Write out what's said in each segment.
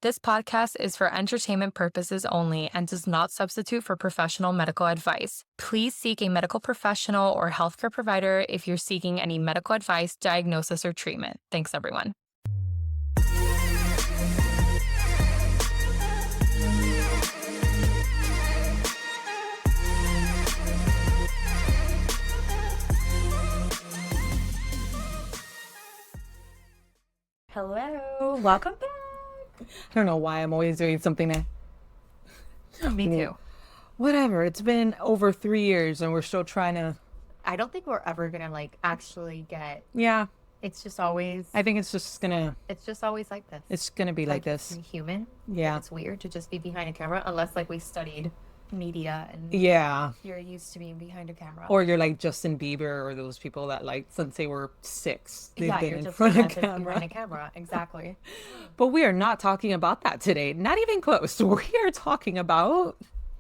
This podcast is for entertainment purposes only and does not substitute for professional medical advice. Please seek a medical professional or healthcare provider if you're seeking any medical advice, diagnosis, or treatment. Thanks, everyone. Hello, welcome back. I don't know why I'm always doing something that... Me too. Whatever. It's been over 3 years and we're still trying to... I don't think we're ever gonna actually get... Yeah. It's just always... I think it's just gonna... It's just always like this. It's gonna be like this. Being human. Yeah. It's weird to just be behind a camera unless we studied media and yeah. You're used to being behind a camera. Or you're like Justin Bieber or those people that since they were 6, they've been you're in just front of behind a camera. Exactly. But we are not talking about that today. Not even close. We are talking about...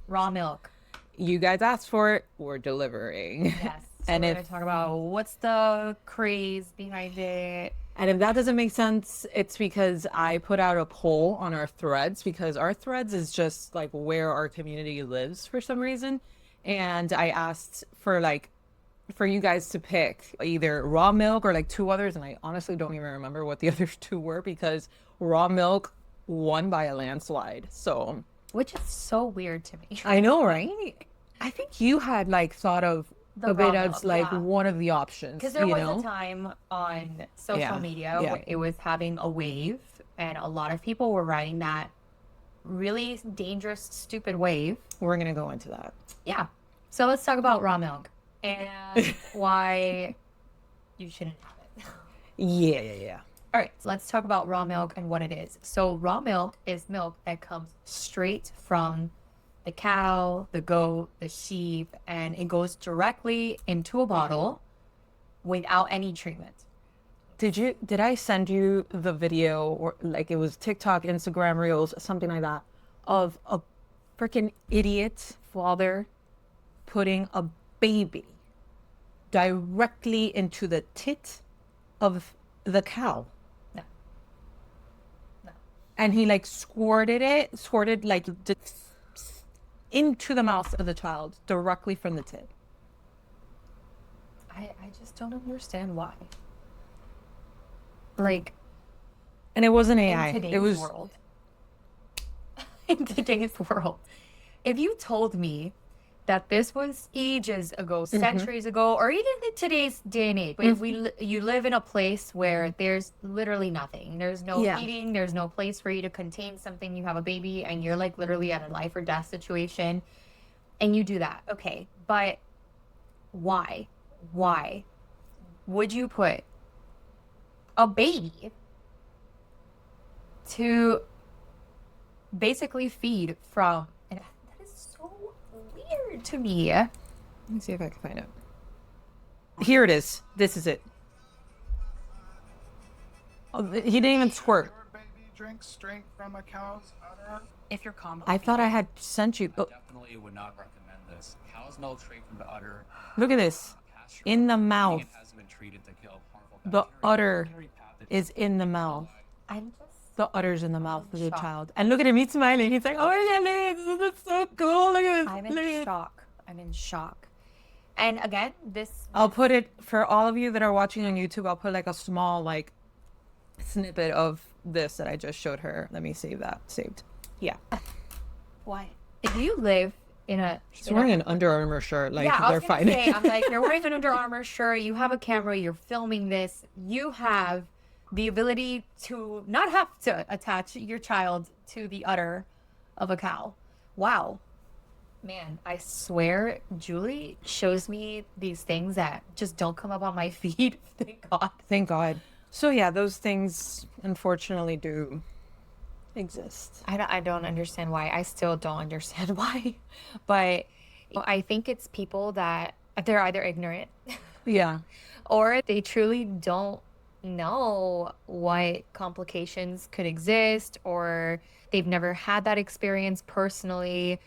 raw milk. You guys asked for it. We're delivering. Yes. So and we're going to talk about what's the craze behind it. And if that doesn't make sense, it's because I put out a poll on our threads, because our threads is just where our community lives for some reason. And I asked for you guys to pick either raw milk or 2 others. And I honestly don't even remember what the other 2 were, because raw milk won by a landslide. So, which is so weird to me. I know, right? I think you had thought of a bit as one of the options, because there was a time on social media where it was having a wave, and a lot of people were riding that really dangerous, stupid wave. We're gonna go into that. Yeah. So let's talk about raw milk and why you shouldn't have it. Yeah. All right, so let's talk about raw milk and what it is. So raw milk is milk that comes straight from the cow, the goat, the sheep, and it goes directly into a bottle without any treatment. Did I send you the video, or it was TikTok, Instagram Reels, something like that, of a freaking idiot father putting a baby directly into the tit of the cow? No. And he squirted into the mouth of the child directly from the tit. I just don't understand why. And it wasn't AI. In It was world. In today's world. If you told me that this was ages ago, centuries ago, or even in today's day and age, but if you live in a place where there's literally nothing, there's no eating, there's no place for you to contain something, you have a baby and you're literally at a life or death situation, and you do that, okay, but why would you put a baby to basically feed from... weird to me. Let me see if I can find it. Here it is. This is it. Oh, he didn't even squirt. Your baby drinks straight from a cow's udder. If you're common, I thought I had sent you. Oh, Definitely would not recommend this. Cow's milk straight from the udder. look at this. In the mouth. It has been treated to kill harmful The bacteria, udder urinary pathogens. is in the mouth. I'm just... The udder's in the mouth of the shocked. child. And look at him. He's smiling. He's like, oh my God, this is so cool. Look at this. I'm Look at in this. shock. I'm in shock. And again, this... I'll put it, for all of you that are watching on YouTube, I'll put a small snippet of this that I just showed her. Let me save that. Saved. Yeah. Why? If you live in a... She's wearing an Under Armour shirt. I was they're gonna fine. say, I'm you're wearing an Under Armour shirt, you have a camera, you're filming this, you have the ability to not have to attach your child to the udder of a cow. Wow. Man, I swear Julie shows me these things that just don't come up on my feed. Thank God. Thank God. So yeah, those things unfortunately do exist. I don't understand why. I still don't understand why. But I think it's people that they're either ignorant Yeah. or they truly don't know what complications could exist, or they've never had that experience personally.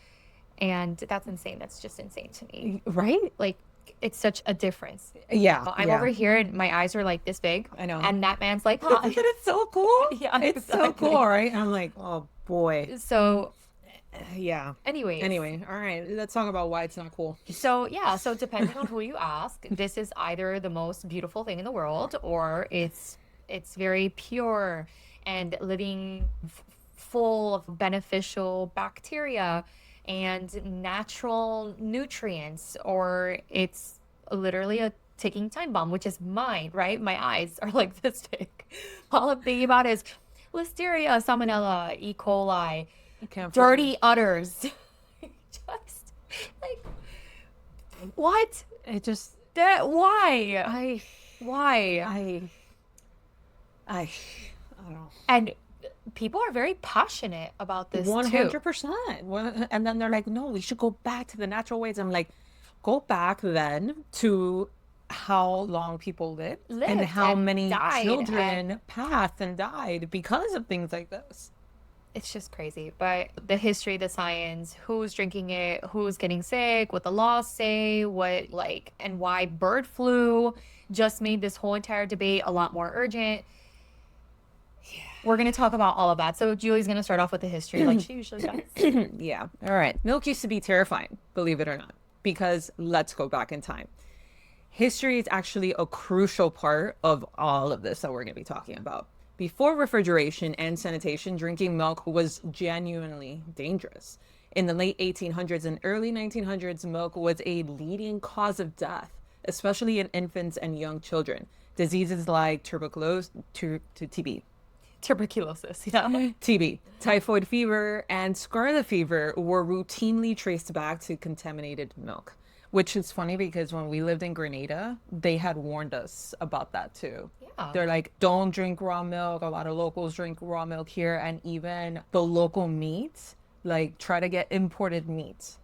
And that's insane. That's just insane to me. Right? it's such a difference. Yeah. I'm over here and my eyes are like this big. I know. And that man's like, But it's so cool. Yeah, It's so exactly. cool, right? I'm like, oh boy. So Yeah. anyways. Anyway, all right. Let's talk about why it's not cool. So yeah, so depending on who you ask, this is either the most beautiful thing in the world, or it's very pure and living full of beneficial bacteria and natural nutrients, or it's literally a ticking time bomb, which is mine, right? My eyes are like this big. All I'm thinking about is Listeria, Salmonella, E. coli, I can't. dirty udders. Just like, what? It just. That why? I Why? don't know. And people are very passionate about this too. 100%. And then they're like, no, we should go back to the natural ways. I'm like, go back then to how long people lived and how many died children passed and died because of things like this. It's just crazy. But the history, the science, who's drinking it, who's getting sick, what the laws say, what like, and why bird flu just made this whole entire debate a lot more urgent. Yeah. We're going to talk about all of that. So Julie's going to start off with the history like she usually does. Yeah. All right. Milk used to be terrifying, believe it or not, because let's go back in time. History is actually a crucial part of all of this that we're going to be talking about. Before refrigeration and sanitation, drinking milk was genuinely dangerous. In the late 1800s and early 1900s, milk was a leading cause of death, especially in infants and young children. Diseases like tuberculosis, TB, typhoid fever, and scarlet fever were routinely traced back to contaminated milk. Which is funny because when we lived in Grenada, they had warned us about that too. Yeah. They're like, don't drink raw milk. A lot of locals drink raw milk here. And even the local meat, like try to get imported meat.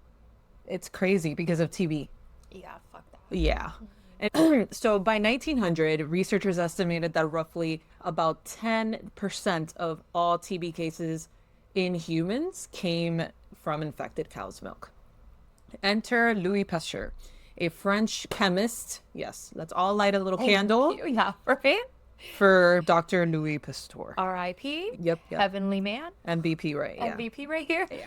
It's crazy because of TB. Yeah, fuck that. Yeah. And so by 1900, researchers estimated that roughly about 10% of all TB cases in humans came from infected cow's milk. Enter Louis Pasteur, a French chemist. Yes, let's all light a little candle Yeah, right? for Dr. Louis Pasteur. R.I.P. Yep. Heavenly man. MVP, right? Yeah. MVP right here. Yeah.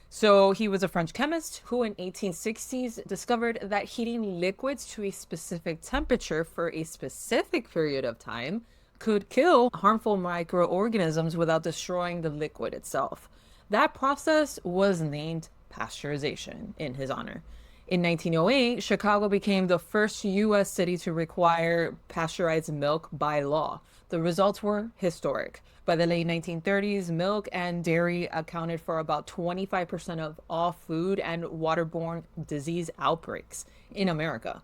So he was a French chemist who in 1860s discovered that heating liquids to a specific temperature for a specific period of time could kill harmful microorganisms without destroying the liquid itself. That process was named pasteurization in his honor. In 1908, Chicago became the first U.S. city to require pasteurized milk by law. The results were historic. By the late 1930s, milk and dairy accounted for about 25% of all food and waterborne disease outbreaks in America.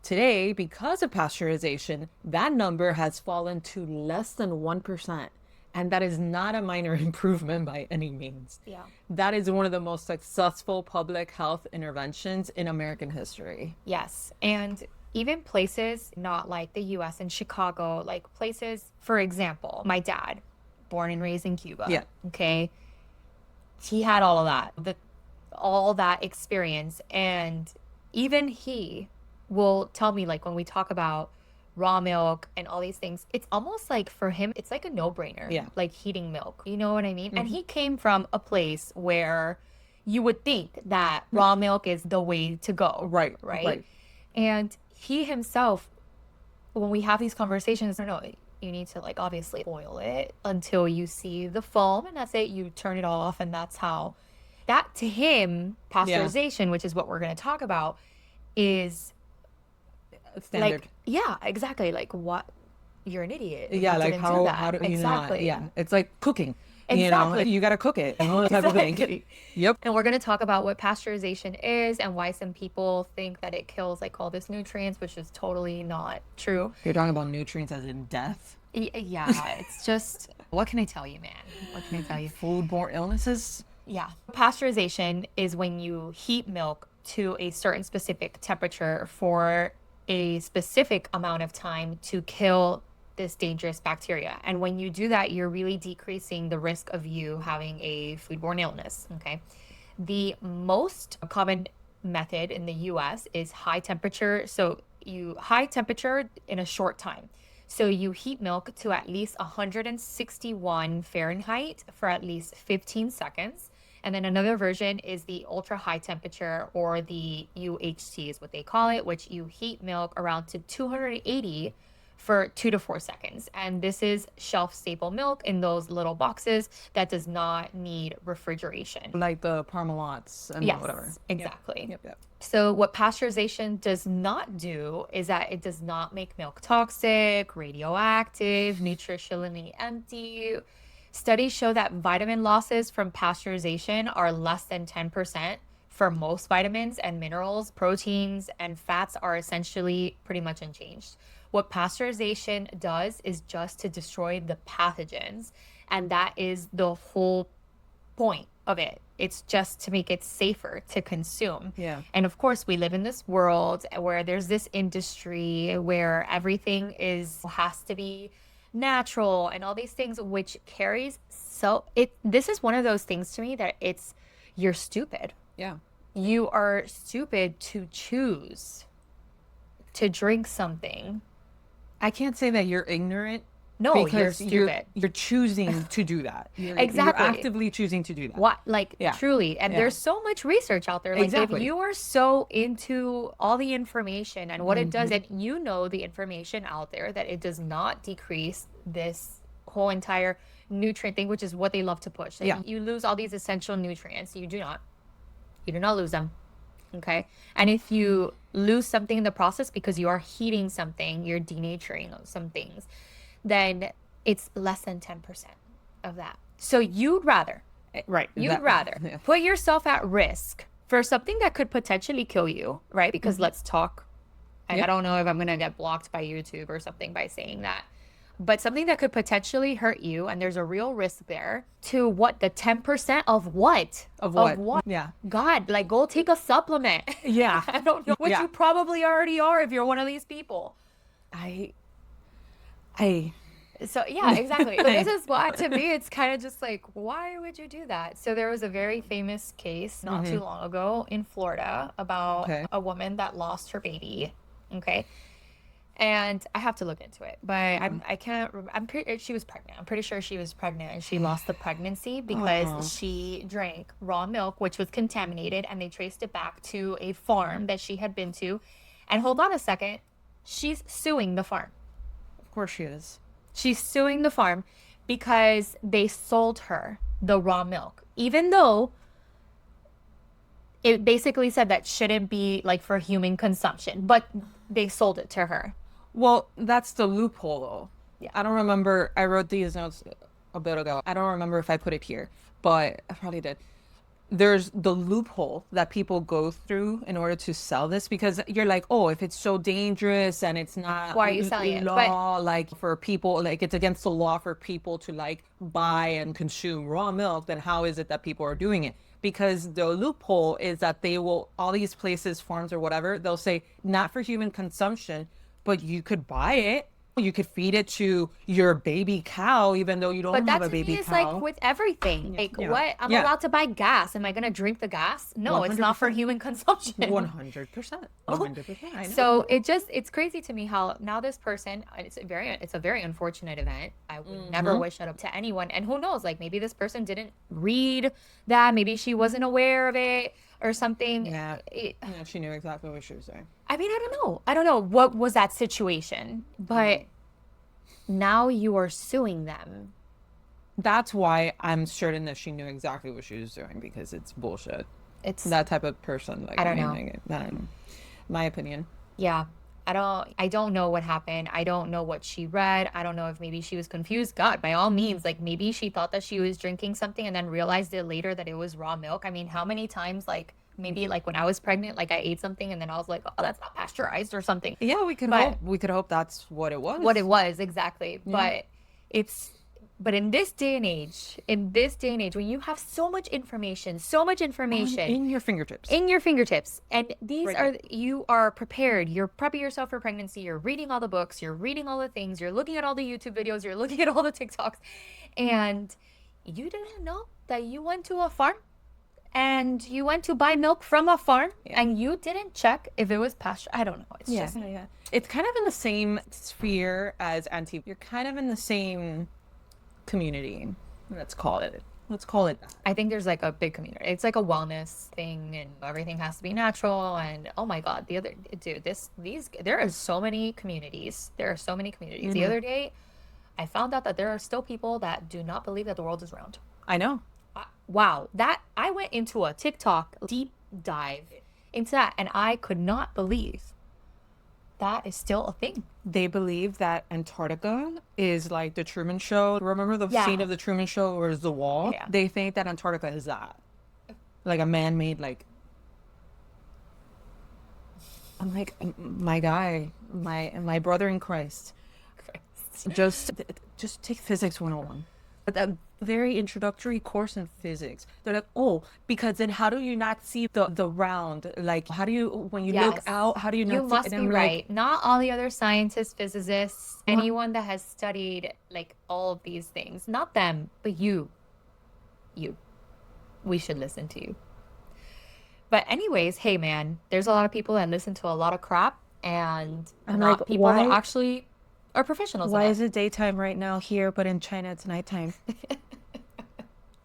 Today, because of pasteurization, that number has fallen to less than 1%. And that is not a minor improvement by any means. Yeah. That is one of the most successful public health interventions in American history. Yes. And even places not like the US and Chicago, like places, for example, my dad, born and raised in Cuba. Yeah. Okay. He had all of that, all that experience. And even he will tell me, like, when we talk about raw milk and all these things, it's almost like for him, it's like a no-brainer. Yeah. Like heating milk. You know what I mean? Mm-hmm. And he came from a place where you would think that raw milk is the way to go. Right. And he himself, when we have these conversations, no, you need to like obviously boil it until you see the foam, and that's it. You turn it off, and that's how. That to him, pasteurization, which is what we're going to talk about, is standard. Like, yeah, exactly. Like, what? You're an idiot. Yeah, like how do you exactly. not? Yeah, it's like cooking. Exactly. You know, you got to cook it and all that type of thing. Yep. And we're going to talk about what pasteurization is and why some people think that it kills like all this nutrients, which is totally not true. You're talking about nutrients as in death? Yeah, it's just, what can I tell you, man? What can I tell you? Foodborne illnesses? Yeah. Pasteurization is when you heat milk to a certain specific temperature for a specific amount of time to kill this dangerous bacteria. And when you do that, you're really decreasing the risk of you having a foodborne illness. Okay. The most common method in the US is high temperature. So you high temperature in a short time. So you heat milk to at least 161 Fahrenheit for at least 15 seconds. And then another version is the ultra high temperature, or the UHT is what they call it, which you heat milk around to 280 for 2 to 4 seconds. And this is shelf stable milk in those little boxes that does not need refrigeration. Like the Parmalats and Yes, whatever. exactly. Yep. So what pasteurization does not do is that it does not make milk toxic, radioactive, nutritionally empty. Studies show that vitamin losses from pasteurization are less than 10%. For most vitamins and minerals, proteins, and fats are essentially pretty much unchanged. What pasteurization does is just to destroy the pathogens, and that is the whole point of it. It's just to make it safer to consume. Yeah. And of course, we live in this world where there's this industry where everything has to be natural and all these things, which carries this is one of those things to me that you're stupid. Yeah. You are stupid to choose to drink something. I can't say that you're ignorant. No, you're because stupid. You're choosing to do that. Exactly. You're actively choosing to do that. What, like, Yeah. truly. And Yeah. there's so much research out there. Like, Exactly. if you are so into all the information and what it does, and you know the information out there that it does not decrease this whole entire nutrient thing, which is what they love to push. Like, Yeah. you lose all these essential nutrients. You do not. You do not lose them. Okay. And if you lose something in the process because you are heating something, you're denaturing some things, then it's less than 10% of that. So you'd rather Yeah. put yourself at risk for something that could potentially kill you, right? Because let's talk. And I don't know if I'm going to get blocked by YouTube or something by saying that. But something that could potentially hurt you, and there's a real risk there, to what? The 10% of what? Of what? Yeah. God, like, go take a supplement. Yeah. I don't know. Which Yeah. you probably already are if you're one of these people. So yeah, exactly. But this is why, to me, it's kind of just like, why would you do that? So there was a very famous case not too long ago in Florida about a woman that lost her baby. Okay. And I have to look into it, but I can't remember. She was pregnant. I'm pretty sure she was pregnant, and she lost the pregnancy because she drank raw milk, which was contaminated, and they traced it back to a farm that she had been to. And hold on a second, she's suing the farm. Of course she is. She's suing the farm because they sold her the raw milk, even though it basically said that shouldn't be like for human consumption, but they sold it to her. Well, that's the loophole, though. Yeah. I don't remember. I wrote these notes a bit ago. I don't remember if I put it here, but I probably did. There's the loophole that people go through in order to sell this, because you're like, oh, if it's so dangerous and it's not Why are you selling it? law, like for people, like it's against the law for people to like buy and consume raw milk, then how is it that people are doing it? Because the loophole is that they will, all these places, farms or whatever, they'll say not for human consumption, but you could buy it. You could feed it to your baby cow, even though you don't But have that a to baby me is cow. like with everything. Like, Yeah. what? I'm Yeah. allowed to buy gas. Am I going to drink the gas? No, it's not for 100%. human consumption. 100%. 100%. I know. So it's crazy to me how now this person, it's a very unfortunate event. I would never wish that up to anyone. And who knows, like maybe this person didn't read that, maybe she wasn't aware of it or something. Yeah, she knew exactly what she was saying. I mean, I don't know what was that situation, but now you are suing them. That's why I'm certain that she knew exactly what she was doing, because it's bullshit. It's That type of person. Like, I don't know. I don't know. My opinion. Yeah. I don't know what happened. I don't know what she read. I don't know if maybe she was confused. God, by all means, like maybe she thought that she was drinking something and then realized it later that it was raw milk. I mean, how many times, like maybe like when I was pregnant, like I ate something and then I was like, oh, that's not pasteurized or something. Yeah, we could But- hope. We could hope that's what it was. What it was, exactly. But in this day and age, when you have so much information in your fingertips. in your fingertips, and these Right are there. you are prepared, you're prepping yourself for pregnancy, you're reading all the books, you're reading all the things, you're looking at all the YouTube videos, you're looking at all the TikToks, and you didn't know that you went to a farm and you went to buy milk from a farm and you didn't check if it was pasture. I don't know. It's just It's kind of in the same sphere as You're kind of in the same community. Let's call it that. I think there's like a big community. It's like a wellness thing, and everything has to be natural. And oh my God, there are so many communities. There are so many communities. The other day, I found out that there are still people that do not believe that the world is round. I know. Wow, that I went into a TikTok deep dive into that, and I could not believe that is still a thing. They believe that Antarctica is like the Truman Show. Remember the scene of the Truman Show where it's the wall? Yeah. They think that Antarctica is that. Like a man-made, like... I'm like, my guy, my brother in Christ. Just take physics 101. A very introductory course in physics. They're like, oh, because then how do you not see the round? Like, how do you, when you look out, how do you not see? You must be right. Not all the other scientists, physicists, anyone that has studied like all of these things, not them, but you. We should listen to you. But anyways, hey man, there's a lot of people that listen to a lot of crap, and not like, people that actually are professionals. Why is it daytime right now here, but in China it's nighttime?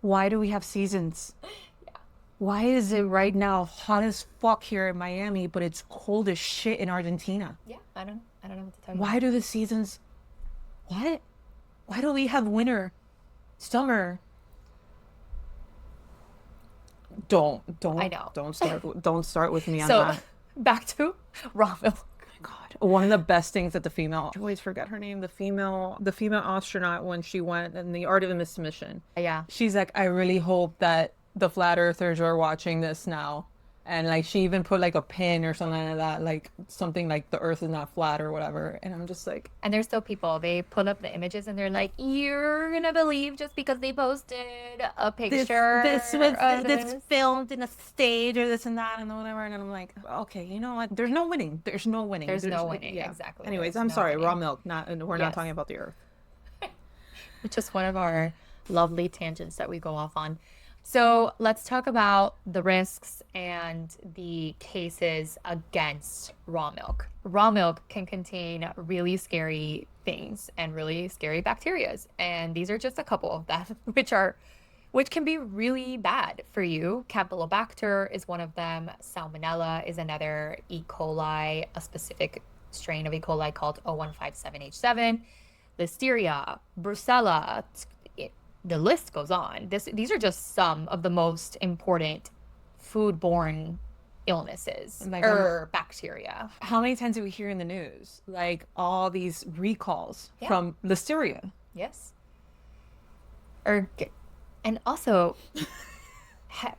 Why do we have seasons? Yeah. Why is it right now hot as fuck here in Miami, but it's cold as shit in Argentina? Yeah, I don't know what to tell you. Why do the seasons... What? Why do we have winter, summer? Don't. I know. Don't start with me on So, that. back to raw milk. God, one of the best things that the female, I always forget her name, the female astronaut, when she went in the Artemis mission. Yeah. She's like, I really hope that the flat earthers are watching this now. And like, she even put like a pin or something like that, like something like the earth is not flat or whatever. And I'm just like, And there's still people, they put up the images and they're like, you're gonna believe just because they posted a picture. this filmed in a stage or this and that and whatever. And I'm like, okay, you know what? There's no winning. There's no winning. Yeah. Exactly. Anyways, There's I'm no sorry, winning. raw milk. We're not talking about the earth. Which is one of our lovely tangents that we go off on. So let's talk about the risks and the cases against raw milk. Raw milk can contain really scary things and really scary bacteria. And these are just a couple of them, which can be really bad for you. Campylobacter is one of them. Salmonella is another. E. coli, a specific strain of E. coli called O157H7. Listeria, Brucella, the list goes on. These are just some of the most important foodborne illnesses or bacteria. How many times do we hear in the news, like all these recalls from Listeria? Yes. And also,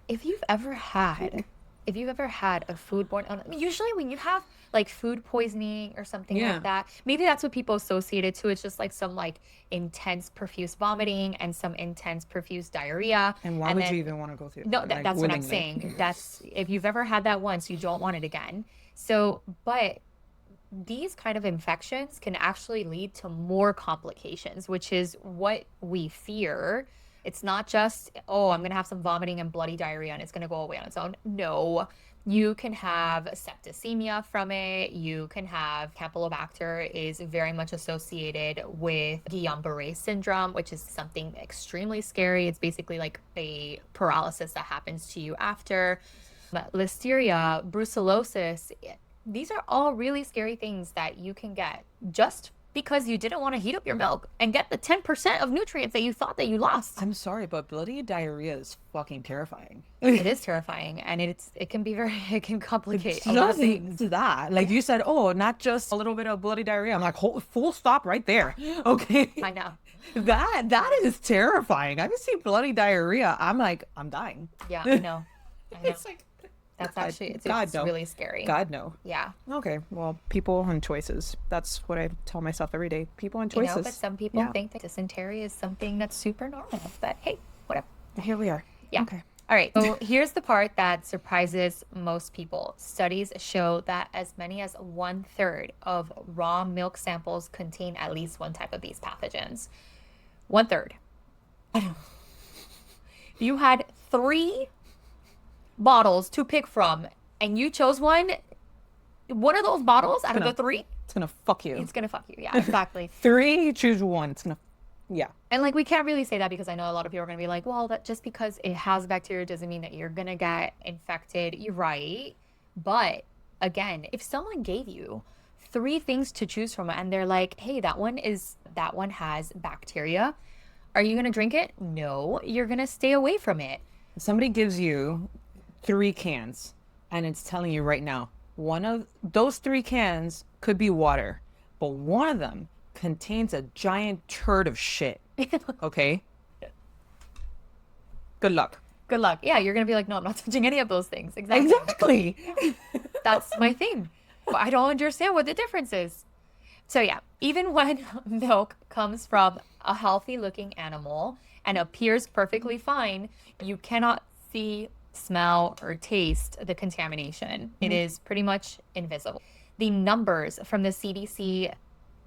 if you've ever had a foodborne illness, usually when you have like food poisoning or something like that, maybe that's what people associate it to. It's just like some like intense profuse vomiting and some intense profuse diarrhea. And why would you even want to go through that? No, like, that's what I'm saying. That's, if you've ever had that once, you don't want it again. So, but these kind of infections can actually lead to more complications, which is what we fear. It's not just, oh, I'm going to have some vomiting and bloody diarrhea and it's going to go away on its own. No, you can have septicemia from it. You can have Campylobacter is very much associated with Guillain-Barré syndrome, which is something extremely scary. It's basically like a paralysis that happens to you after. But Listeria, brucellosis, these are all really scary things that you can get just because you didn't want to heat up your milk and get the 10% of nutrients that you thought that you lost. I'm sorry, but bloody diarrhea is fucking terrifying. It is terrifying, and it can complicate a lot of things. That, like you said, oh, not just a little bit of bloody diarrhea. I'm like, full stop right there. Okay. I know. That is terrifying. I can see bloody diarrhea. I'm like, I'm dying. Yeah, I know. It's like, that's actually, it's no. really scary. God, no. Yeah. Okay, well, people and choices. That's what I tell myself every day. People and choices. But some people think that dysentery is something that's super normal. But hey, whatever. Here we are. Yeah. Okay. All right. So here's the part that surprises most people. Studies show that as many as 1/3 of raw milk samples contain at least one type of these pathogens. 1/3. You had 3 bottles to pick from, and you chose one of those bottles out of the three, It's gonna fuck you. it's gonna fuck you. Yeah, exactly. Three, you choose one. It's gonna, yeah. And like, we can't really say that because I know a lot of people are gonna be like, well, that just because it has bacteria doesn't mean that you're gonna get infected. You're right. But again, if someone gave you three things to choose from and they're like, hey, that one has bacteria, are you gonna drink it? No, you're gonna stay away from it. Somebody gives you 3 cans and it's telling you right now, one of those 3 cans could be water, but one of them contains a giant turd of shit. Okay? Good luck. Good luck. Yeah, you're gonna be like, no, I'm not touching any of those things. Exactly. Exactly. That's my thing. But I don't understand what the difference is. So yeah, even when milk comes from a healthy looking animal and appears perfectly fine, you cannot see, smell, or taste the contamination. It is pretty much invisible. The numbers from the CDC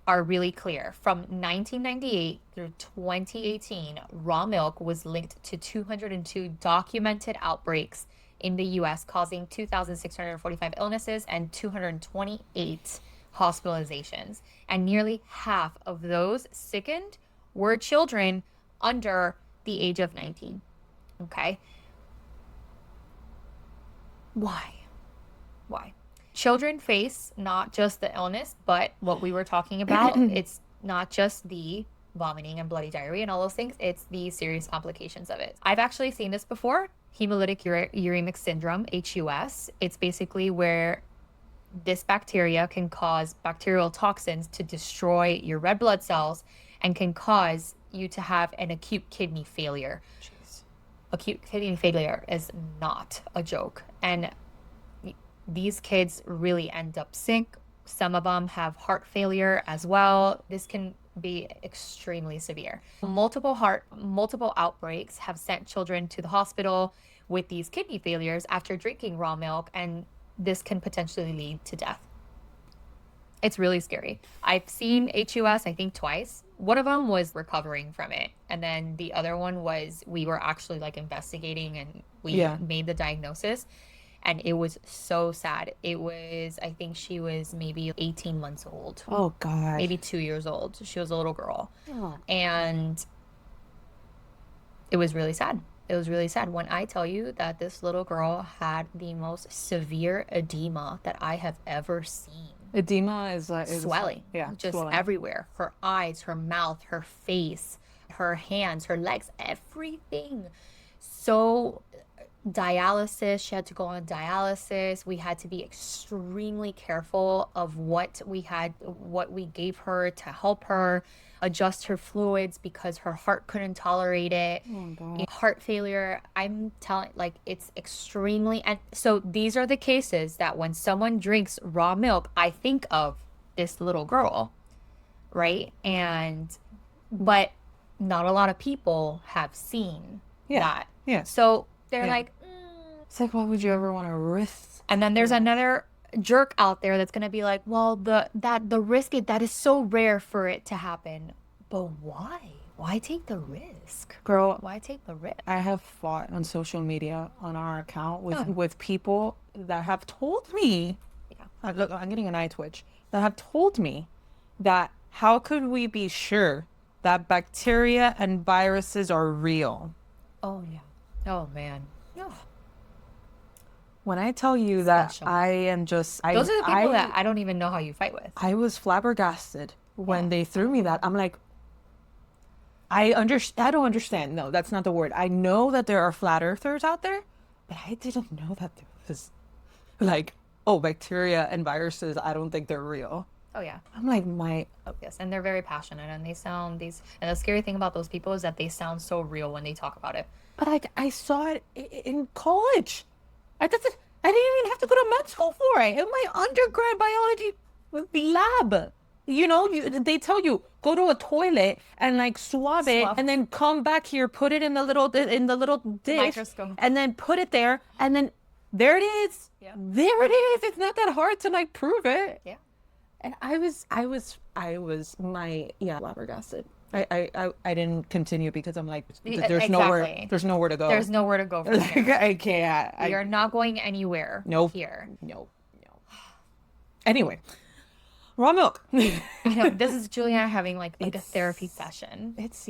are really clear. From 1998 through 2018, raw milk was linked to 202 documented outbreaks in the US, causing 2,645 illnesses and 228 hospitalizations. And nearly half of those sickened were children under the age of 19. Okay. Why? Children face not just the illness, but what we were talking about. It's not just the vomiting and bloody diarrhea and all those things. It's the serious complications of it. I've actually seen this before. Hemolytic uremic syndrome, HUS. It's basically where this bacteria can cause bacterial toxins to destroy your red blood cells and can cause you to have an acute kidney failure. Jeez. Acute kidney failure is not a joke. And these kids really end up sick. Some of them have heart failure as well. This can be extremely severe. Multiple outbreaks have sent children to the hospital with these kidney failures after drinking raw milk, and this can potentially lead to death. It's really scary. I've seen HUS, I think twice. One of them was recovering from it. And then the other one was we were actually like investigating and we made the diagnosis. And it was so sad. It was, I think she was maybe 18 months old. Oh, God. Maybe 2 years old. She was a little girl. Oh. And it was really sad. It was really sad when I tell you that this little girl had the most severe edema that I have ever seen. Edema is like swelling. Just swelling everywhere. Her eyes, her mouth, her face, her hands, her legs, everything. So dialysis, she had to go on dialysis. We had to be extremely careful of what we gave her to help her adjust her fluids because her heart couldn't tolerate it. Oh, God. Heart failure, I'm telling, like, it's extremely, and so these are the cases that when someone drinks raw milk, I think of this little girl, right? But not a lot of people have seen that. Yeah. So they're like, it's like, why would you ever want to risk? And then there's another jerk out there that's gonna be like, well, the risk, that is so rare for it to happen. But why take the risk, Girl, why take the risk? I have fought on social media on our account with people that have told me, look, I'm getting an eye twitch, that have told me that how could we be sure that bacteria and viruses are real? Oh yeah. Oh man. Oh. When I tell you that Special. I am just... Those are the people that I don't even know how you fight with. I was flabbergasted when they threw me that. I'm like, I don't understand. No, that's not the word. I know that there are flat earthers out there, but I didn't know that there was like, oh, bacteria and viruses, I don't think they're real. Oh yeah. I'm like, yes, and they're very passionate, and and the scary thing about those people is that they sound so real when they talk about it. But I saw it in college. I didn't even have to go to med school for it. In my undergrad biology lab, they tell you go to a toilet and like swab it, and then come back here, put it in the little dish, Microscope. and then put it there, and then there it is. Yeah. There it is. It's not that hard to like prove it. Yeah. And I was flabbergasted. I didn't continue because I'm like, Yeah, there's exactly. nowhere to go. There's nowhere to go from Like, here. I can't. We are not going anywhere Nope. here. No. Anyway, raw milk. I know this is Juliana having like a It's- therapy session. It's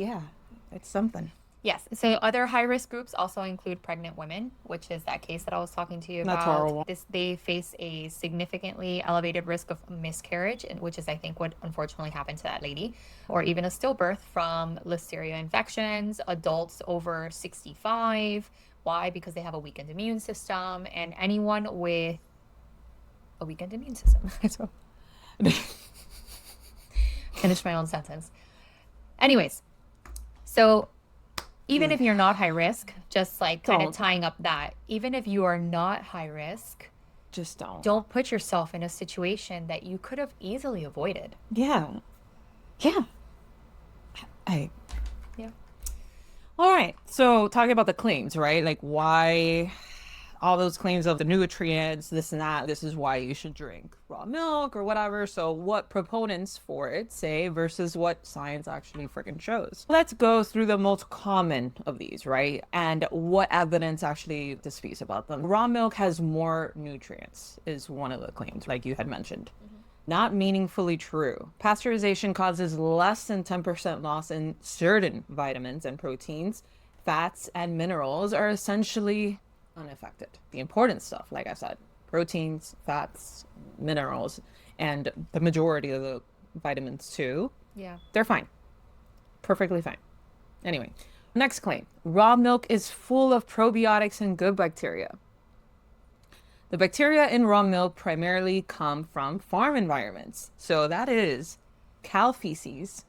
something. Yes. So other high risk groups also include pregnant women, which is that case that I was talking to you That's about. horrible. They face a significantly elevated risk of miscarriage, which is I think what unfortunately happened to that lady, or even a stillbirth from Listeria infections. Adults over 65. Why? Because they have a weakened immune system, and anyone with a weakened immune system. Finish my own sentence. Anyways, so even if you're not high risk, just like kind of Don't. tying up that, even if you are not high risk, Just don't. don't put yourself in a situation that you could have easily avoided. Yeah. Yeah. I. Yeah. All right. So talking about the claims, right? Like why all those claims of the nutrients, this and that, this is why you should drink raw milk or whatever. So what proponents for it say versus what science actually freaking shows. Let's go through the most common of these, right? And what evidence actually disputes about them. Raw milk has more nutrients is one of the claims, like you had mentioned. Not meaningfully true. Pasteurization causes less than 10% loss in certain vitamins and proteins. Fats and minerals are essentially unaffected. The important stuff, like I said, proteins, fats, minerals, and the majority of the vitamins too, Yeah. they're fine. Perfectly fine. Anyway, next claim. Raw milk is full of probiotics and good bacteria. The bacteria in raw milk primarily come from farm environments. So that is cow feces,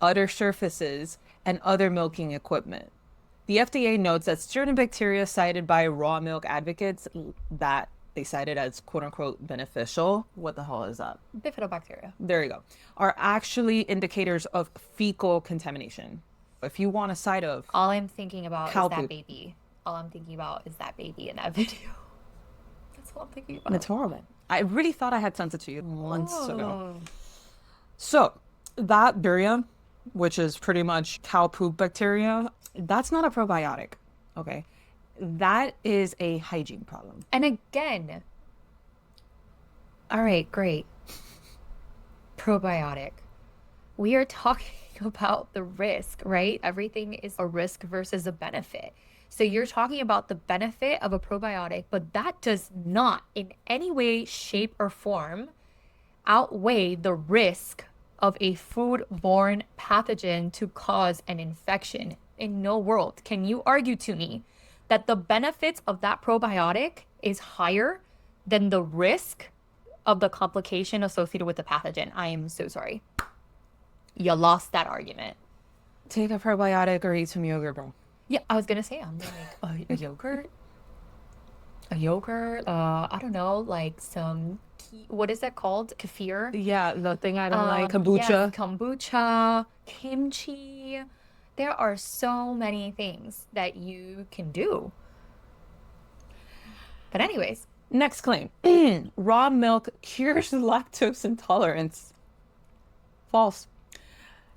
udder surfaces, and other milking equipment. The FDA notes that certain bacteria cited by raw milk advocates that they cited as quote unquote beneficial. What the hell is that? Bifidobacteria. There you go. Are actually indicators of fecal contamination. If you want a side of All I'm thinking about Cow is that poop. baby. All I'm thinking about is that baby in that video. That's all I'm thinking about. It's horrible. I really thought I had sent it to you months ago. Oh. So that bacteria, which is pretty much cow poop bacteria, that's not a probiotic. Okay. That is a hygiene problem. And again, all right, great. Probiotic. We are talking about the risk, right? Everything is a risk versus a benefit. So you're talking about the benefit of a probiotic, but that does not in any way, shape, or form outweigh the risk of a foodborne pathogen to cause an infection. In no world can you argue to me that the benefits of that probiotic is higher than the risk of the complication associated with the pathogen. I am so sorry. You lost that argument. Take a probiotic or eat some yogurt, bro. Yeah, I was gonna say I'm like a yogurt. A yogurt. I don't know, like some what is that called? Kefir. Yeah, the thing I don't like, Yes, kombucha. kombucha, kimchi. There are so many things that you can do. But anyways, Next claim. Raw milk cures lactose intolerance. False.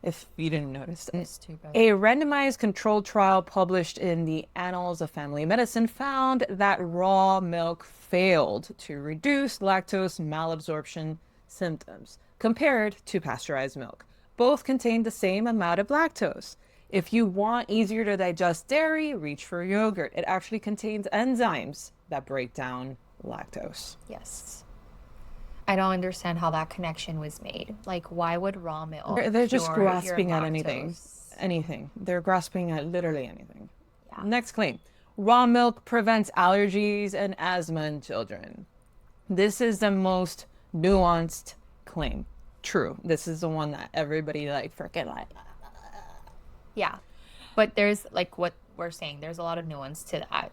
If you didn't notice. stupid. A randomized controlled trial published in the Annals of Family Medicine found that raw milk failed to reduce lactose malabsorption symptoms compared to pasteurized milk. Both contain the same amount of lactose. If you want easier to digest dairy, reach for yogurt. It actually contains enzymes that break down lactose. Yes. I don't understand how that connection was made. Like, why would raw milk? They're just cure your grasping at anything. lactose? Anything. They're grasping at literally anything. Yeah. Next claim. Raw milk prevents allergies and asthma in children. This is the most nuanced claim. True. This is the one that everybody like freaking like. Yeah. But there's like what we're saying, there's a lot of nuance to that.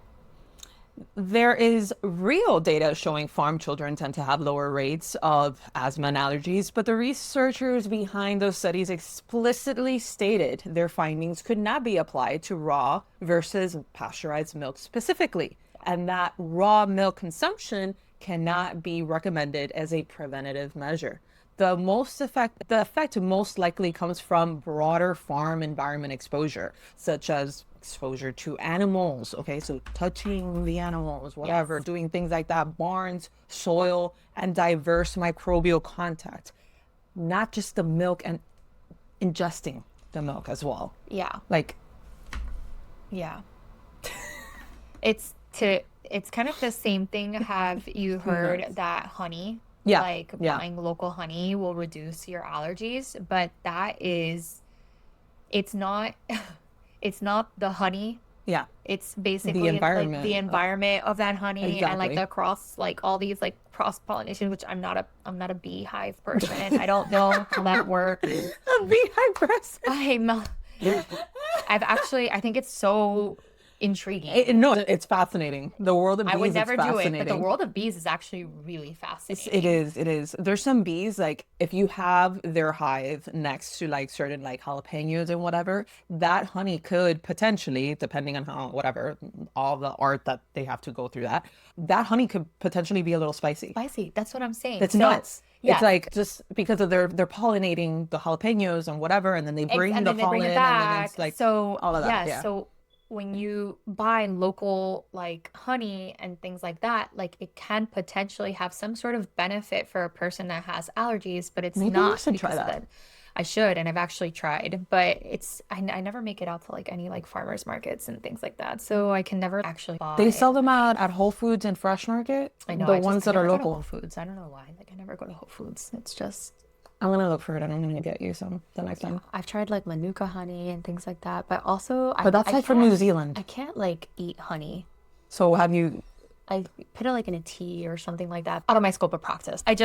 There is real data showing farm children tend to have lower rates of asthma and allergies, but the researchers behind those studies explicitly stated their findings could not be applied to raw versus pasteurized milk specifically, and that raw milk consumption cannot be recommended as a preventative measure. the effect most likely comes from broader farm environment exposure, such as exposure to animals. Okay, so touching the animals, whatever, Yes. doing things like that, barns, soil, and diverse microbial contact. Not just the milk and ingesting the milk as well. Yeah. Like, Yeah. It's kind of the same thing. Have you heard that honey, Yeah, like yeah. buying local honey will reduce your allergies? But it's not, it's not the honey. yeah, It's basically like environment. the environment of that honey and like Exactly. all these like cross pollination, which I'm not a beehive person. I don't know how that works. A beehive person. I think it's so intriguing. No, it's fascinating. The world of bees I would is never do it, but the fascinating. world of bees is actually really fascinating. It is. There's some bees, like if you have their hive next to like certain like jalapenos and whatever, that honey could potentially, depending on how, whatever, all the art that they have to go through that honey could potentially be a little spicy. Spicy. That's what I'm saying. It's So, nuts. Yeah. It's like just because of they're pollinating the jalapenos and whatever, and then they bring and the then they pollen, bring it and then back. it's like So all of that. Yeah. So when you buy local like honey and things like that, like it can potentially have some sort of benefit for a person that has allergies, but it's Maybe you not should try because of that. it. I should, and I've actually tried, but I never make it out to like any like farmers markets and things like that, so I can never actually buy. They sell them out at Whole Foods and Fresh Market. I know The I ones that never are go to local. Whole Foods. I don't know why. Like I never go to Whole Foods. It's just I'm gonna look for it and I'm gonna get you some the next time. I've tried like Manuka honey and things like that, but also But that's like from New Zealand. I can't like eat honey. So have you? I put it like in a tea or something like that. Out of my scope of practice. I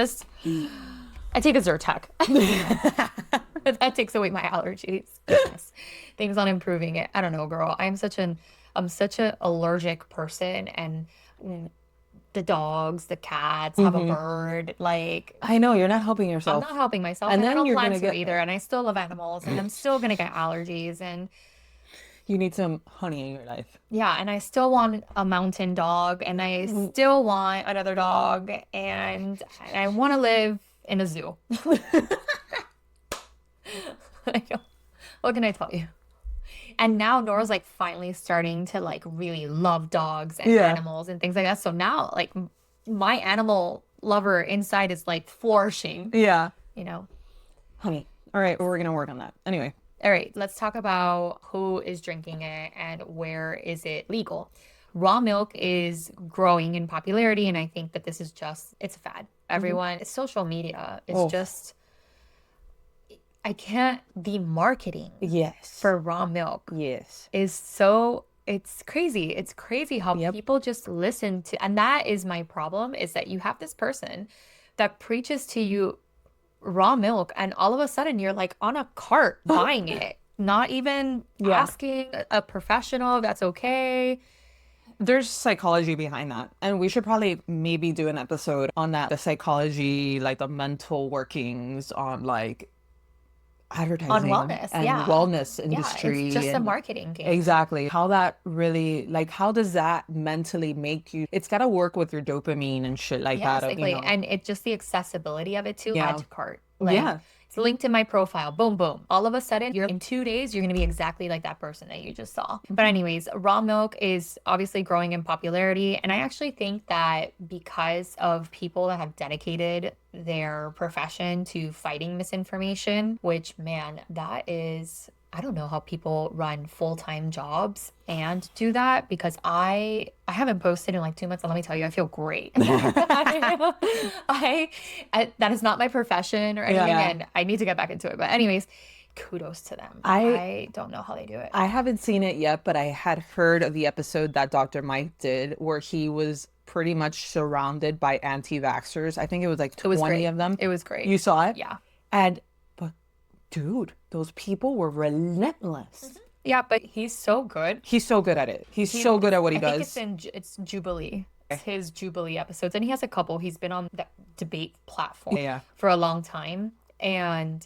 take a Zyrtec. That takes away my allergies. Yes. Things on improving it. I don't know, girl. I'm such an allergic person, and the dogs, the cats, have a bird. Like I know you're not helping I'm yourself. not helping myself, And and I then don't you're plan gonna to get- either. And I still love animals, and I'm still gonna get allergies. And You need some honey in your life. yeah, and I still want a mountain dog, and I still want another dog, and I want to live in a zoo. What can I tell you? And now Nora's like finally starting to like really love dogs and Yeah. animals and things like that. So now like my animal lover inside is like flourishing, Yeah. you know. Honey. All right, we're gonna work on that. Anyway. All right, let's talk about who is drinking it and where is it legal. Raw milk is growing in popularity, and I think that this is it's a fad. Everyone, social media is Oh. just, the marketing Yes. for raw milk Yes. is so, it's crazy. It's crazy how people just listen to, and that is my problem, is that you have this person that preaches to you raw milk, and all of a sudden you're like on a cart buying it, not even asking a professional if that's okay. There's psychology behind that. And we should probably maybe do an episode on that. The psychology, like the mental workings on like advertising wellness, and yeah. wellness Yeah, industry. it's just a and- marketing game. Exactly. How that really, like, how does that mentally make you? It's got to work with your dopamine and shit like Yeah, that. exactly. And it just the accessibility of it too, Yeah. add to cart. Like, Yeah. it's linked in my profile. Boom, boom. All of a sudden, in 2 days, you're going to be exactly like that person that you just saw. But anyways, raw milk is obviously growing in popularity. And I actually think that because of people that have dedicated their profession to fighting misinformation, which, man, that is... I don't know how people run full-time jobs and do that, because I haven't posted in like 2 months, and let me tell you, I feel great. I that is not my profession or anything, Yeah. and I need to get back into it. But anyways, kudos to them. I don't know how they do it. I haven't seen it yet, but I had heard of the episode that Dr. Mike did where he was pretty much surrounded by anti-vaxxers. I think it was like It was 20 great. of them. It was great. You saw it? Yeah. But dude, those people were relentless. Yeah, but he's so good. He's so good at it. He's so good at what he I does. think it's Jubilee. It's his Jubilee episodes, and he has a couple. He's been on that debate platform Yeah. for a long time, and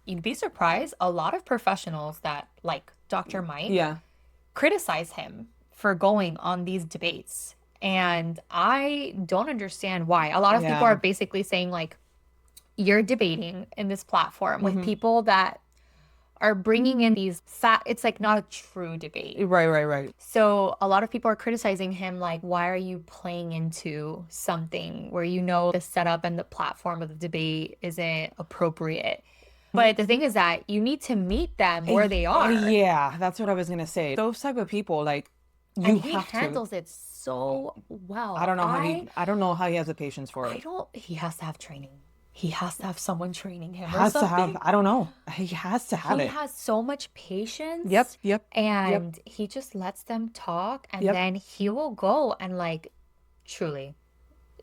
you'd be surprised, a lot of professionals that like Dr. Mike Yeah. criticize him for going on these debates, and I don't understand why. A lot of people Yeah. are basically saying like, you're debating in this platform with people that are bringing in these it's like not a true debate. Right. So a lot of people are criticizing him, like, why are you playing into something where you know the setup and the platform of the debate isn't appropriate? But the thing is that you need to meet them where they are. Yeah, that's what I was gonna say. Those type of people, like, you And he have to. handles it so well. I don't know how he has the patience for it. He has to have training. He has to have someone training him or Has to something. have, I don't know. He has to have He it. has so much patience. Yep. And he just lets them talk, and Yep. then he will go and, like, truly,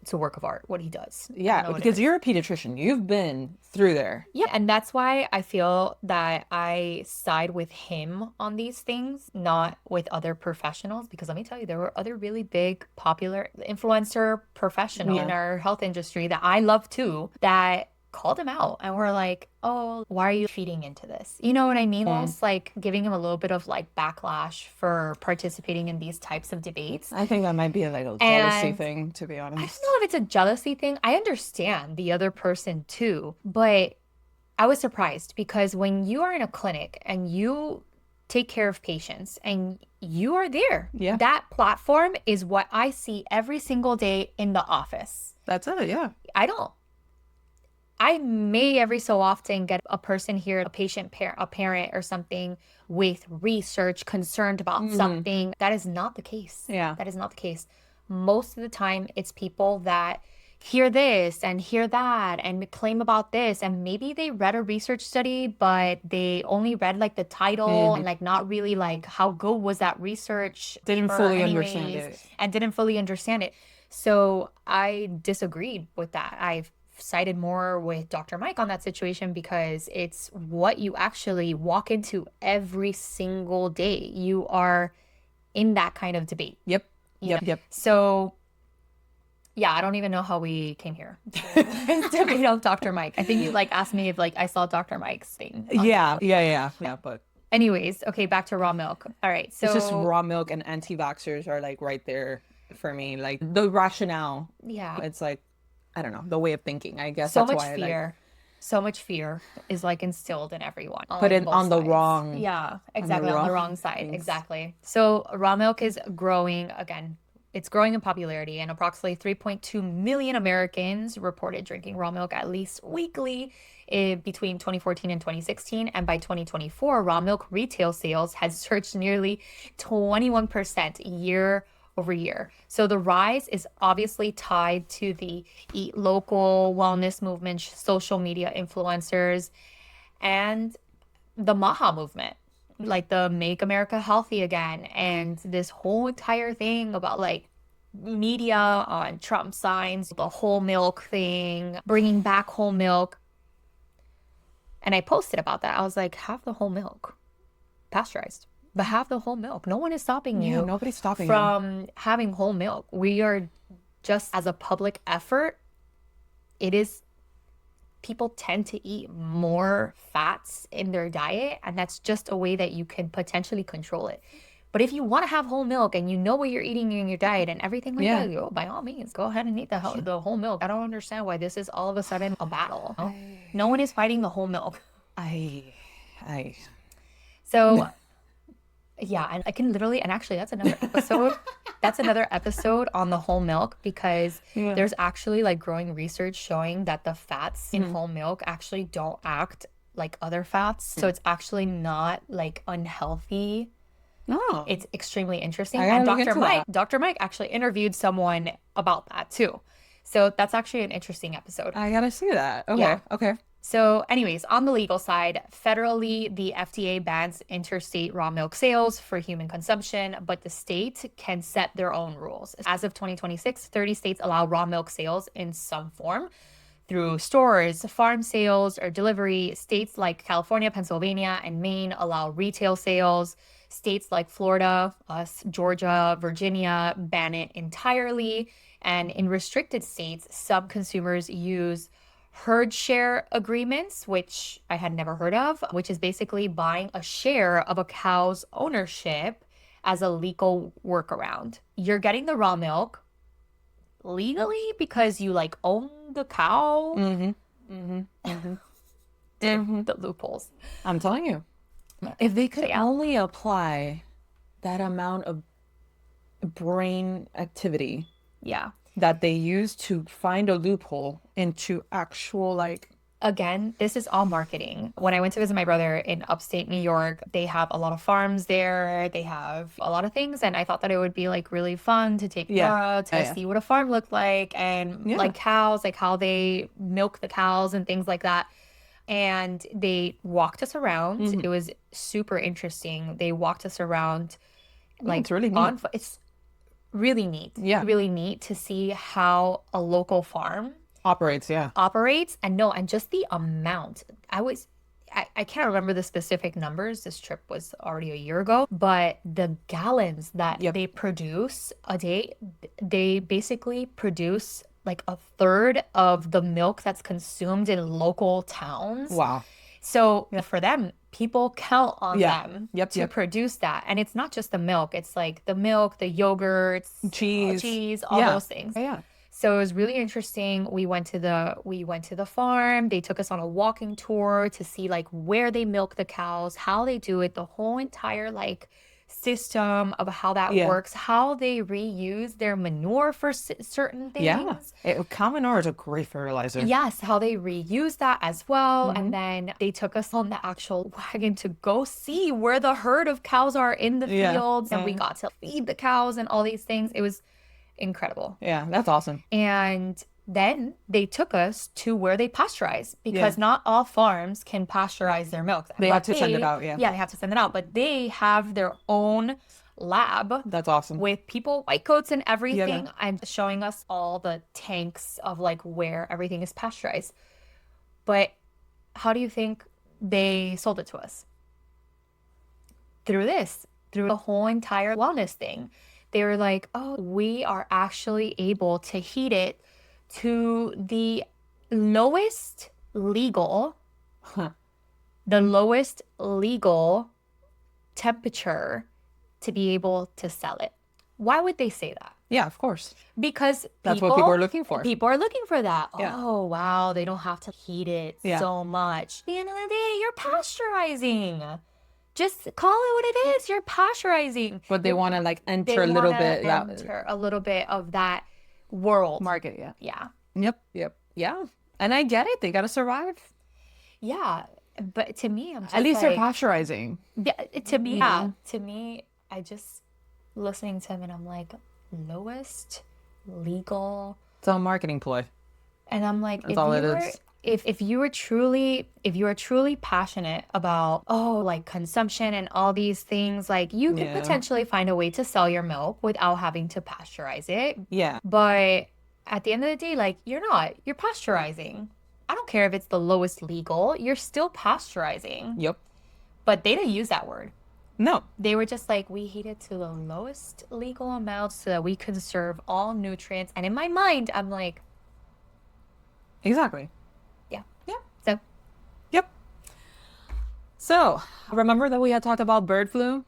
it's a work of art what he does. I Yeah, know it because is. you're a pediatrician. You've been through there. Yeah, and that's why I feel that I side with him on these things, not with other professionals. Because let me tell you, there were other really big, popular influencer professionals in our health industry that I love too, that called him out and were like, oh, why are you feeding into this? You know what I mean? Almost like giving him a little bit of like backlash for participating in these types of debates. I think that might be like a jealousy And thing, to be I honest. don't know if it's a jealousy thing. I understand the other person too, but I was surprised because when you are in a clinic and you take care of patients and you are there, Yeah. that platform is what I see every single day in the office. That's it, yeah. I may every so often get a person here, a patient, a parent or something with research concerned about something. That is not the case. Yeah. That is not the case. Most of the time, it's people that hear this and hear that and claim about this. And maybe they read a research study, but they only read like the title and like not really like how good was that research. Didn't paper fully understand anyways, it. And didn't fully understand it. So I disagreed with that. I've sided more with Dr. Mike on that situation because it's what you actually walk into every single day. You are in that kind of debate. Yep. So yeah, I don't even know how we came here to debate on Dr. Mike. I think you like asked me if like I saw Dr. Mike's thing. Yeah, but Anyways, okay, back to raw milk. All right, so it's just raw milk and anti-vaxxers are like right there for me. Like the rationale, yeah, it's like, I don't know, the way of thinking. I guess so that's much why I like fear. So much fear is like instilled in everyone. put it both on the sides. wrong. Yeah, exactly. On the wrong side. things. Exactly. So raw milk is growing again. It's growing in popularity, and approximately 3.2 million Americans reported drinking raw milk at least weekly between 2014 and 2016. And by 2024, raw milk retail sales had surged nearly 21% year over year. So the rise is obviously tied to the eat local wellness movement, social media influencers, and the MAHA movement, like the Make America Healthy Again, and this whole entire thing about like media on Trump signs, the whole milk thing, bringing back whole milk. And I posted about that. I was like, have the whole milk pasteurized, but have the whole milk. No one is stopping you. Yeah, nobody's stopping you. From having whole milk. We are just as a public effort, it is people tend to eat more fats in their diet, and that's just a way that you can potentially control it. But if you want to have whole milk and you know what you're eating in your diet and everything like that, by all means, go ahead and eat the whole milk. I don't understand why this is all of a sudden a battle. No one is fighting the whole milk. So yeah, and I can literally, and actually that's another episode. That's another episode on the whole milk because there's actually like growing research showing that the fats in whole milk actually don't act like other fats. So it's actually not like unhealthy. No. It's extremely interesting. I And gotta look into Dr. Mike actually interviewed someone about that too. So that's actually an interesting episode. I gotta see that. Okay. Yeah. Okay. So anyways, on the legal side, federally, the FDA bans interstate raw milk sales for human consumption, but the state can set their own rules. As of 2026, 30 states allow raw milk sales in some form through stores, farm sales, or delivery. States like California, Pennsylvania, and Maine allow retail sales. States like Florida, Georgia, Virginia ban it entirely. And in restricted states, some consumers use herd share agreements, which I had never heard of, which is basically buying a share of a cow's ownership as a legal workaround. You're getting the raw milk legally because you like own the cow, The loopholes. I'm telling you, if they could only apply that amount of brain activity Yeah. that they use to find a loophole into actual like Again, this is all marketing. When I went to visit my brother in upstate New York, they have a lot of farms there. They have a lot of things. And I thought that it would be like really fun to take Laura to see what a farm looked like and like cows, like how they milk the cows and things like that. And they walked us around. It was super interesting. They walked us around like it's really neat. It's really neat. Yeah. Really neat to see how a local farm operates. and just the amount. I can't remember the specific numbers. This trip was already a year ago, but the gallons that they produce a day, they basically produce like a third of the milk that's consumed in local towns. Wow. So for them, people count on them to Yep. produce that. And it's not just the milk. It's like the milk, the yogurts, cheese, all those things. Yeah. So it was really interesting. We went to the farm. They took us on a walking tour to see like where they milk the cows, how they do it, the whole entire like system of how that works, how they reuse their manure for certain things. Yeah. Cow manure is a great fertilizer. Yes, how they reuse that as well. And then they took us on the actual wagon to go see where the herd of cows are in the fields. And we got to feed the cows and all these things. It was incredible. Yeah, that's awesome. And then they took us to where they pasteurize because not all farms can pasteurize their milk. They have to send it out, Yeah, they have to send it out. But they have their own lab. That's awesome. With people, white coats and everything. I'm showing us all the tanks of like where everything is pasteurized. But how do you think they sold it to us? Through the whole entire wellness thing. They were like, oh, we are actually able to heat it to the lowest legal temperature to be able to sell it. Why would they say that? Yeah, of course. Because that's what people are looking for. People are looking for that. Yeah. Oh, wow, they don't have to heat it so much. At the end of the day, you're pasteurizing. Just call it what it is. You're pasteurizing. But they want to like enter a little bit of that world. Market, Yeah. Yep. Yeah. And I get it. They got to survive. Yeah. But to me, I'm just at least like, they're pasteurizing. Yeah, to me, I just listening to him and I'm like, lowest legal. It's a marketing ploy. And I'm like, that's all it is. If you are truly passionate about like consumption and all these things, like you could potentially find a way to sell your milk without having to pasteurize it. Yeah. But at the end of the day, like you're pasteurizing. I don't care if it's the lowest legal, you're still pasteurizing. Yep. But they didn't use that word. No. They were just like, we heat it to the lowest legal amount so that we conserve all nutrients. And in my mind, I'm like, exactly. So, yep. So, remember that we had talked about bird flu?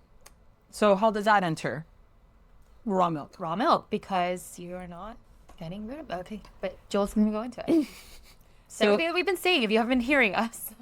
So, how does that enter? Raw milk. Raw milk, because you're not getting rid of it. Okay, but Joel's going to go into it. So, everything that we've been saying, if you haven't been hearing us.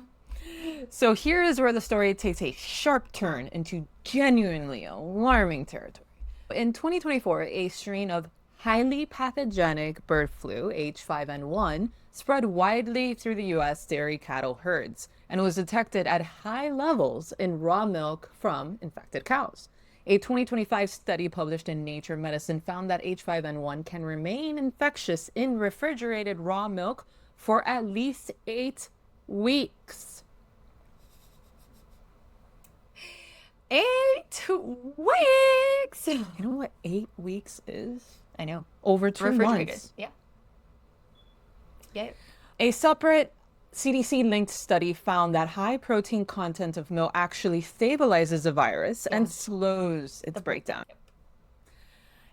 So, here is where the story takes a sharp turn into genuinely alarming territory. In 2024, a strain of highly pathogenic bird flu, H5N1, spread widely through the U.S. dairy cattle herds and was detected at high levels in raw milk from infected cows. A 2025 study published in Nature Medicine found that H5N1 can remain infectious in refrigerated raw milk for at least 8 weeks. 8 weeks! You know what 8 weeks is? I know. Over 2 months. Yeah. Yeah. A separate CDC-linked study found that high protein content of milk actually stabilizes the virus and slows its breakdown.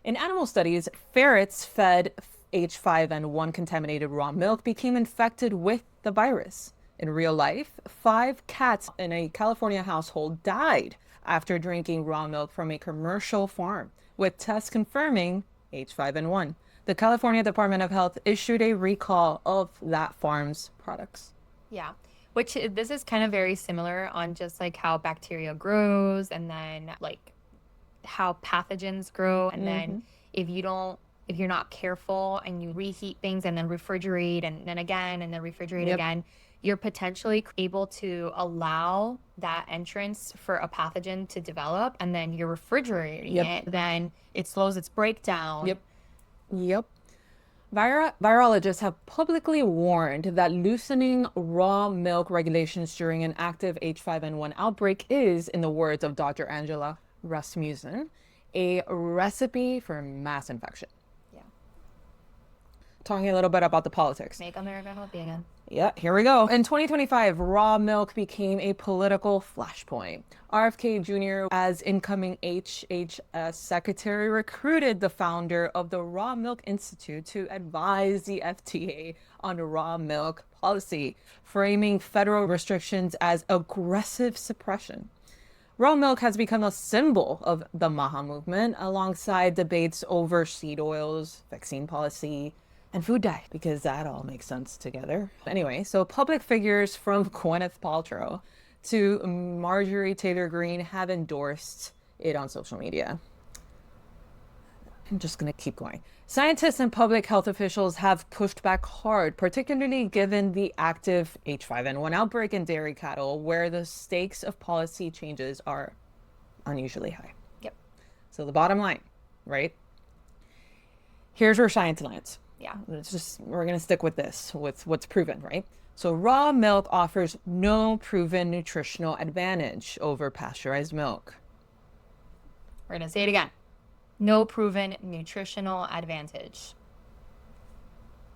In animal studies, ferrets fed H5N1 contaminated raw milk became infected with the virus. In real life, 5 cats in a California household died after drinking raw milk from a commercial farm, with tests confirming H5N1. the California Department of Health issued a recall of that farm's products. Yeah. Which this is kind of very similar on just like how bacteria grows and then like how pathogens grow. And then if you're not careful and you reheat things and then refrigerate and then again and then refrigerate again, you're potentially able to allow that entrance for a pathogen to develop, and then you're refrigerating it, then it slows its breakdown. Yep. Virologists have publicly warned that loosening raw milk regulations during an active H5N1 outbreak is, in the words of Dr. Angela Rasmussen, a recipe for mass infection. Yeah. Talking a little bit about the politics. Make America healthy again. Yeah, here we go. In 2025, raw milk became a political flashpoint. RFK Jr., as incoming HHS secretary, recruited the founder of the Raw Milk Institute to advise the FDA on raw milk policy, framing federal restrictions as aggressive suppression. Raw milk has become a symbol of the MAHA movement, alongside debates over seed oils, vaccine policy, and food dye, because that all makes sense together. Anyway, so public figures from Gwyneth Paltrow to Marjorie Taylor Greene have endorsed it on social media. I'm just going to keep going. Scientists and public health officials have pushed back hard, particularly given the active H5N1 outbreak in dairy cattle, where the stakes of policy changes are unusually high. Yep. So the bottom line, right? Here's where science lands. Yeah. We're going to stick with this, with what's proven, right? So raw milk offers no proven nutritional advantage over pasteurized milk. We're going to say it again. No proven nutritional advantage.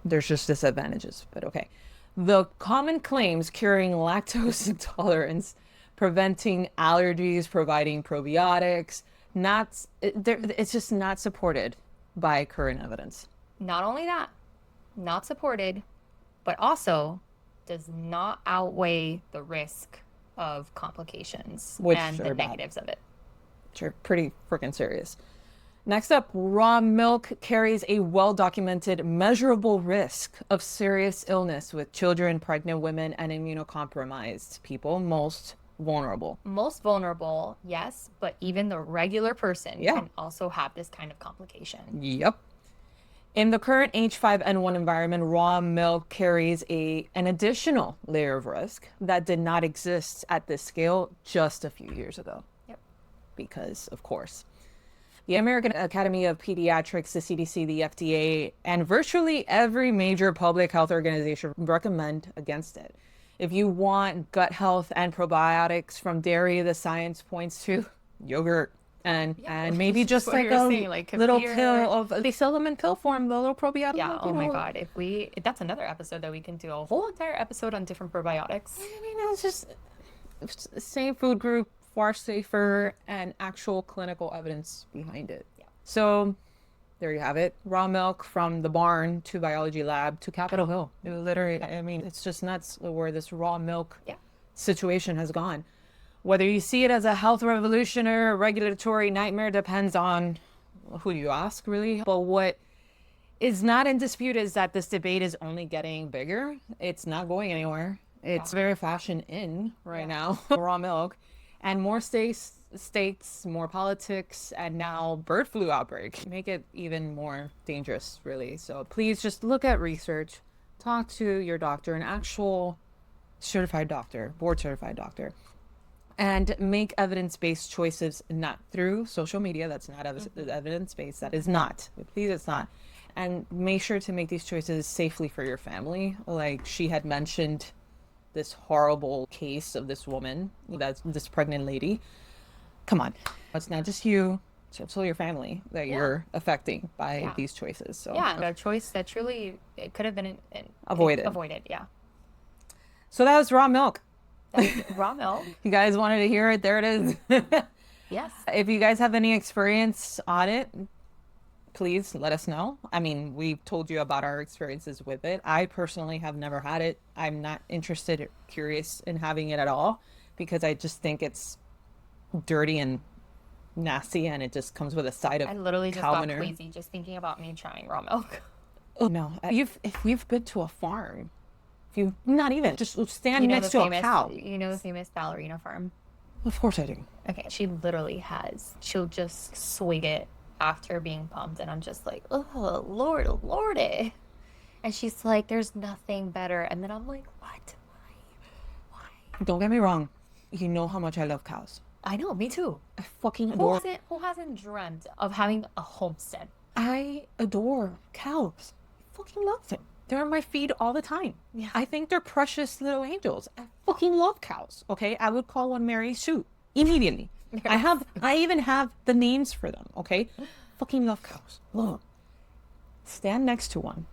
There's just disadvantages, but okay. The common claims curing lactose intolerance, preventing allergies, providing probiotics, it's just not supported by current evidence. Not only that, not supported, but also does not outweigh the risk of complications and the negatives of it. Which are pretty freaking serious. Next up, raw milk carries a well-documented, measurable risk of serious illness with children, pregnant women, and immunocompromised people, most vulnerable. Most vulnerable, yes, but even the regular person can also have this kind of complication. Yep. In the current H5N1 environment, raw milk carries an additional layer of risk that did not exist at this scale just a few years ago. Yep. Because, of course, the American Academy of Pediatrics, the CDC, the FDA, and virtually every major public health organization recommend against it. If you want gut health and probiotics from dairy, the science points to yogurt. And maybe just like a little pill of, they sell them in pill form, the little probiotic. Yeah, oh my God. That's another episode that we can do, a whole entire episode on different probiotics. I mean, it's just the same food group, far safer, and actual clinical evidence behind it. Yeah. So there you have it. Raw milk from the barn to biology lab to Capitol Hill. It literally, I mean, it's just nuts where this raw milk situation has gone. Whether you see it as a health revolution or a regulatory nightmare depends on who you ask, really. But what is not in dispute is that this debate is only getting bigger. It's not going anywhere. It's very fashion in right now, raw milk. And more states, more politics, and now bird flu outbreak make it even more dangerous, really. So please just look at research, talk to your doctor, an actual certified doctor, board certified doctor. And make evidence-based choices, not through social media. That's not evidence-based. That is not. Please, it's not. And make sure to make these choices safely for your family. Like she had mentioned this horrible case of this woman, this pregnant lady. Come on. It's not just you. It's also your family that you're affecting by these choices. So a choice that truly it could have been avoided. Yeah. So that was raw milk. Raw milk. You guys wanted to hear it? There it is. Yes. If you guys have any experience on it, please let us know. I mean, we've told you about our experiences with it. I personally have never had it. I'm not interested or curious in having it at all because I just think it's dirty and nasty, and it just comes with a side of I literally just cow got manure. queasy just thinking about me trying raw milk. Oh no! If you've been to a farm, if you not even just stand You know next the to famous, a cow. you know the famous ballerina farm. Of course I do. Okay, she literally has. She'll just swig it after being pumped, and I'm just like, oh Lord, Lordy. And she's like, "There's nothing better." And then I'm like, "What? Why? Don't get me wrong. You know how much I love cows. I know, me too. I fucking Who adore. hasn't dreamt of having a homestead? I adore cows. I fucking love them. They're on my feed all the time. Yeah. I think they're precious little angels. I fucking love cows. Okay, I would call one Mary Sue immediately. I even have the names for them. Okay, fucking love cows. Love 'em. Stand next to one.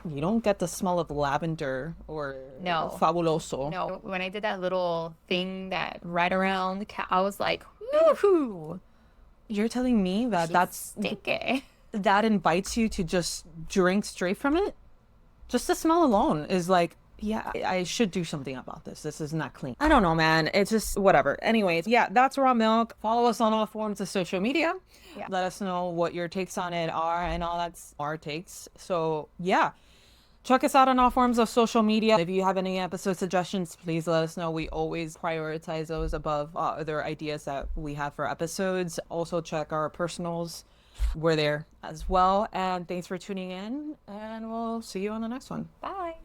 You don't get the smell of lavender or No. fabuloso. No, when I did that little thing that right around the cow, I was like, woohoo, You're telling me that that's stinky. that invites you to just drink straight from it? Just the smell alone is like, yeah, I should do something about this. This is not clean. I don't know, man. It's just whatever. Anyways, yeah, that's raw milk. Follow us on all forms of social media. Yeah. Let us know what your takes on it are, and all that's our takes. So yeah. Check us out on all forms of social media. If you have any episode suggestions, please let us know. We always prioritize those above other ideas that we have for episodes. Also check our personals. We're there as well. And thanks for tuning in, and we'll see you on the next one. Bye.